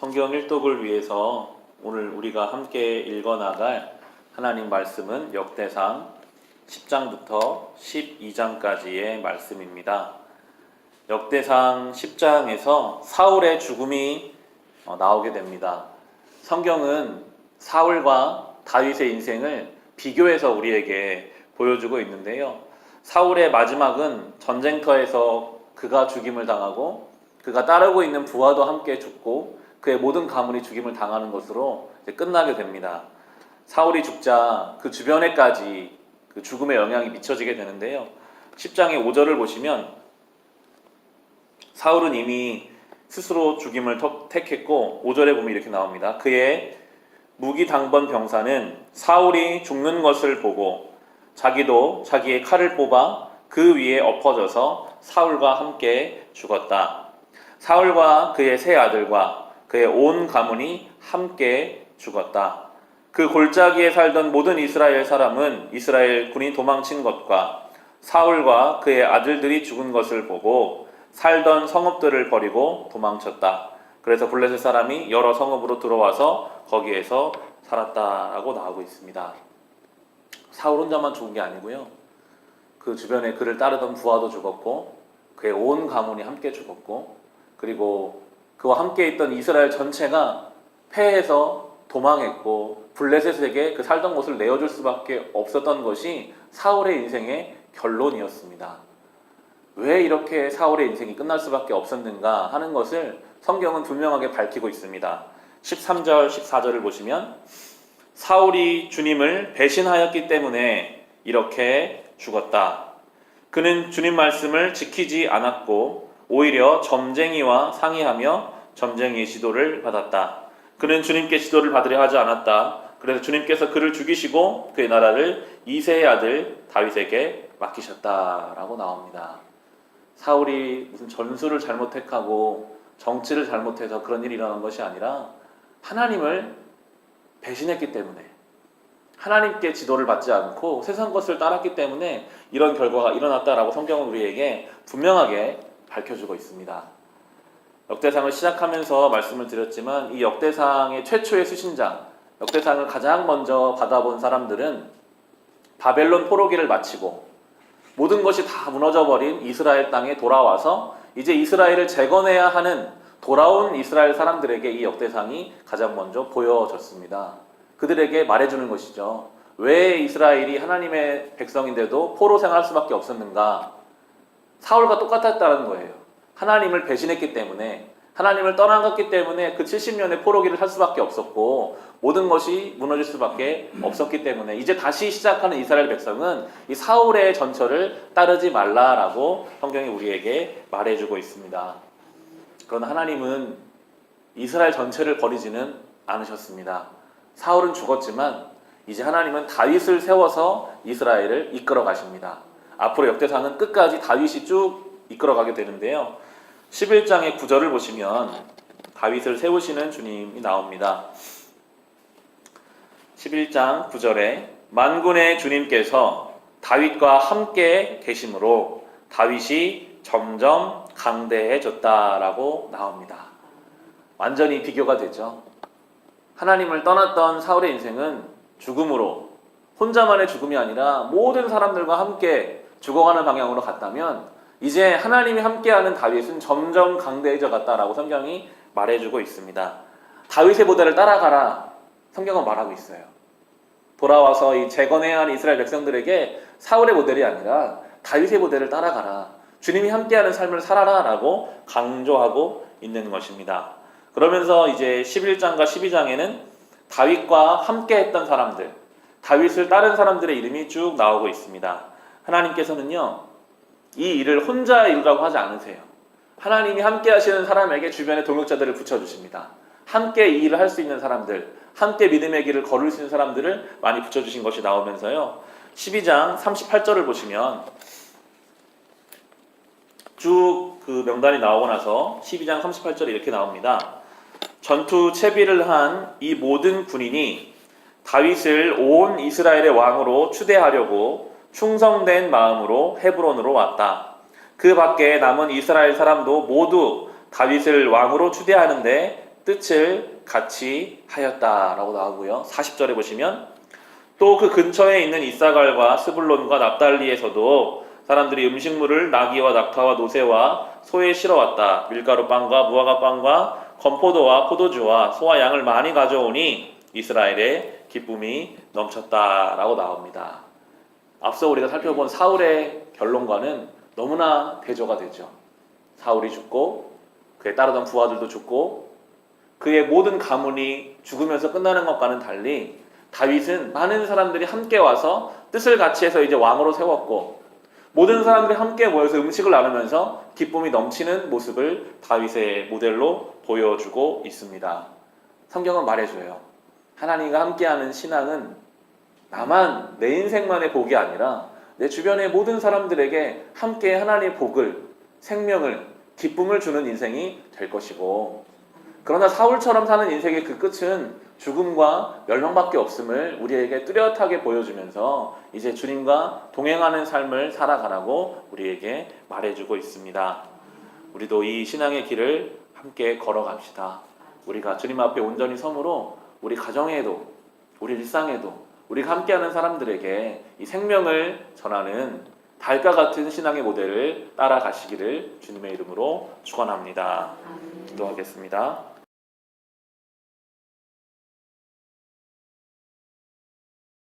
성경 일독을 위해서 오늘 우리가 함께 읽어나갈 하나님 말씀은 역대상 10장부터 12장까지의 말씀입니다. 역대상 10장에서 사울의 죽음이 나오게 됩니다. 성경은 사울과 다윗의 인생을 비교해서 우리에게 보여주고 있는데요. 사울의 마지막은 전쟁터에서 그가 죽임을 당하고 그가 따르고 있는 부하도 함께 죽고 그의 모든 가문이 죽임을 당하는 것으로 끝나게 됩니다. 사울이 죽자 그 주변에까지 그 죽음의 영향이 미쳐지게 되는데요. 10장의 5절을 보시면 사울은 이미 스스로 죽임을 택했고 5절에 보면 이렇게 나옵니다. 그의 무기당번 병사는 사울이 죽는 것을 보고 자기도 자기의 칼을 뽑아 그 위에 엎어져서 사울과 함께 죽었다. 사울과 그의 세 아들과 그의 온 가문이 함께 죽었다. 그 골짜기에 살던 모든 이스라엘 사람은 이스라엘 군이 도망친 것과 사울과 그의 아들들이 죽은 것을 보고 살던 성읍들을 버리고 도망쳤다. 그래서 블레셋 사람이 여러 성읍으로 들어와서 거기에서 살았다라고 나오고 있습니다. 사울 혼자만 죽은 게 아니고요. 그 주변에 그를 따르던 부하도 죽었고 그의 온 가문이 함께 죽었고 그리고 그와 함께 있던 이스라엘 전체가 패해서 도망했고 블레셋에게 그 살던 곳을 내어줄 수밖에 없었던 것이 사울의 인생의 결론이었습니다. 왜 이렇게 사울의 인생이 끝날 수밖에 없었는가 하는 것을 성경은 분명하게 밝히고 있습니다. 13절, 14절을 보시면 사울이 주님을 배신하였기 때문에 이렇게 죽었다. 그는 주님 말씀을 지키지 않았고 오히려 점쟁이와 상의하며 점쟁이의 지도를 받았다. 그는 주님께 지도를 받으려 하지 않았다. 그래서 주님께서 그를 죽이시고 그의 나라를 이새의 아들 다윗에게 맡기셨다라고 나옵니다. 사울이 무슨 전술을 잘못 택하고 정치를 잘못해서 그런 일이 일어난 것이 아니라 하나님을 배신했기 때문에 하나님께 지도를 받지 않고 세상 것을 따랐기 때문에 이런 결과가 일어났다라고 성경은 우리에게 분명하게 밝혀주고 있습니다. 역대상을 시작하면서 말씀을 드렸지만 이 역대상의 최초의 수신자, 역대상을 가장 먼저 받아본 사람들은 바벨론 포로기를 마치고 모든 것이 다 무너져버린 이스라엘 땅에 돌아와서 이제 이스라엘을 재건해야 하는 돌아온 이스라엘 사람들에게 이 역대상이 가장 먼저 보여졌습니다. 그들에게 말해주는 것이죠. 왜 이스라엘이 하나님의 백성인데도 포로 생활할 수밖에 없었는가? 사울과 똑같았다는 거예요. 하나님을 배신했기 때문에 하나님을 떠나갔기 때문에 그 70년의 포로기를 할 수밖에 없었고 모든 것이 무너질 수밖에 없었기 때문에 이제 다시 시작하는 이스라엘 백성은 이 사울의 전철을 따르지 말라라고 성경이 우리에게 말해주고 있습니다. 그러나 하나님은 이스라엘 전체를 버리지는 않으셨습니다. 사울은 죽었지만 이제 하나님은 다윗을 세워서 이스라엘을 이끌어 가십니다. 앞으로 역대상은 끝까지 다윗이 쭉 이끌어가게 되는데요. 11장의 9절을 보시면 다윗을 세우시는 주님이 나옵니다. 11장 9절에 만군의 주님께서 다윗과 함께 계심으로 다윗이 점점 강대해졌다라고 나옵니다. 완전히 비교가 되죠. 하나님을 떠났던 사울의 인생은 죽음으로 혼자만의 죽음이 아니라 모든 사람들과 함께 죽어가는 방향으로 갔다면 이제 하나님이 함께하는 다윗은 점점 강대해져 갔다라고 성경이 말해주고 있습니다. 다윗의 모델을 따라가라 성경은 말하고 있어요. 돌아와서 이 재건해야 하는 이스라엘 백성들에게 사울의 모델이 아니라 다윗의 모델을 따라가라. 주님이 함께하는 삶을 살아라 라고 강조하고 있는 것입니다. 그러면서 이제 11장과 12장에는 다윗과 함께했던 사람들, 다윗을 따른 사람들의 이름이 쭉 나오고 있습니다. 하나님께서는요, 이 일을 혼자 이루라고 하지 않으세요. 하나님이 함께 하시는 사람에게 주변에 동역자들을 붙여주십니다. 함께 이 일을 할 수 있는 사람들, 함께 믿음의 길을 걸을 수 있는 사람들을 많이 붙여주신 것이 나오면서요. 12장 38절을 보시면 쭉 그 명단이 나오고 나서 12장 38절에 이렇게 나옵니다. 전투 채비를 한 이 모든 군인이 다윗을 온 이스라엘의 왕으로 추대하려고 충성된 마음으로 헤브론으로 왔다. 그 밖에 남은 이스라엘 사람도 모두 다윗을 왕으로 추대하는데 뜻을 같이 하였다라고 나오고요. 40절에 보시면 또 그 근처에 있는 이사갈과 스불론과 납달리에서도 사람들이 음식물을 나귀와 낙타와 노새와 소에 실어왔다. 밀가루 빵과 무화과 빵과 건포도와 포도주와 소와 양을 많이 가져오니 이스라엘의 기쁨이 넘쳤다라고 나옵니다. 앞서 우리가 살펴본 사울의 결론과는 너무나 대조가 되죠. 사울이 죽고 그에 따르던 부하들도 죽고 그의 모든 가문이 죽으면서 끝나는 것과는 달리 다윗은 많은 사람들이 함께 와서 뜻을 같이 해서 이제 왕으로 세웠고 모든 사람들이 함께 모여서 음식을 나누면서 기쁨이 넘치는 모습을 다윗의 모델로 보여주고 있습니다. 성경은 말해줘요. 하나님과 함께하는 신앙은 나만 내 인생만의 복이 아니라 내 주변의 모든 사람들에게 함께 하나님의 복을, 생명을, 기쁨을 주는 인생이 될 것이고 그러나 사울처럼 사는 인생의 그 끝은 죽음과 멸망밖에 없음을 우리에게 뚜렷하게 보여주면서 이제 주님과 동행하는 삶을 살아가라고 우리에게 말해주고 있습니다. 우리도 이 신앙의 길을 함께 걸어갑시다. 우리가 주님 앞에 온전히 섬으로 우리 가정에도 우리 일상에도 우리가 함께하는 사람들에게 이 생명을 전하는 달과 같은 신앙의 모델을 따라가시기를 주님의 이름으로 축원합니다. 기도하겠습니다.